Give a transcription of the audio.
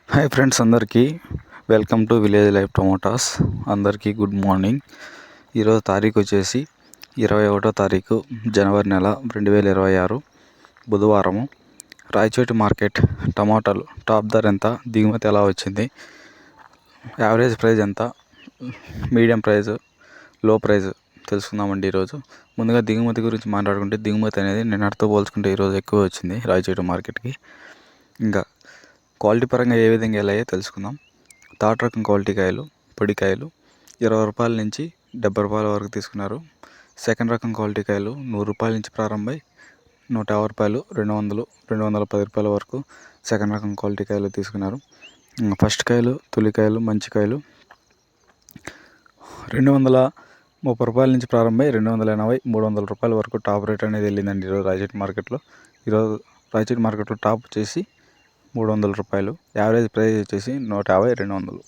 Hi friends, అందరికీ welcome to village life tomatoes. అందరికీ good morning. ఈరోజు తారీఖు వచ్చేసి 21వ తారీఖు జనవరి నెల 2026 బుధవారము. రాయచోటి మార్కెట్ టమాటాలు టాప్ ధర ఎంత, దిగుమతి ఎలా వచ్చింది, యావరేజ్ ప్రైస్ ఎంత, మీడియం ప్రైస్, లో ప్రైస్ తెలుసుకుందామండి ఈరోజు. ముందుగా దిగుమతి గురించి మాట్లాడుకుంటే, దిగుమతి అనేది నిన్నటితో పోల్చుకుంటే ఈరోజు ఎక్కువ వచ్చింది రాయచోటి మార్కెట్కి. ఇంకా క్వాలిటీ పరంగా ఏ విధంగా వెళ్ళాయో తెలుసుకుందాం. థర్డ్ రకం క్వాలిటీ కాయలు, పొడికాయలు 20 రూపాయల నుంచి 70 రూపాయల వరకు తీసుకున్నారు. సెకండ్ రకం క్వాలిటీ కాయలు 100 రూపాయల నుంచి ప్రారంభమై 150 రూపాయలు, 200, 210 రూపాయల వరకు సెకండ్ రకం క్వాలిటీ కాయలు తీసుకున్నారు. ఫస్ట్ కాయలు, తొలికాయలు, మంచి కాయలు 230 రూపాయల నుంచి ప్రారంభమై 280, 300 రూపాయల వరకు టాప్ రేట్ అనేది వెళ్ళిందండి ఈరోజు రాయచోటి మార్కెట్లో. ఈరోజు రాయచోటి మార్కెట్లో టాప్ వచ్చేసి 300 రూపాయలు, యావరేజ్ ప్రైస్ వచ్చేసి 150, 200.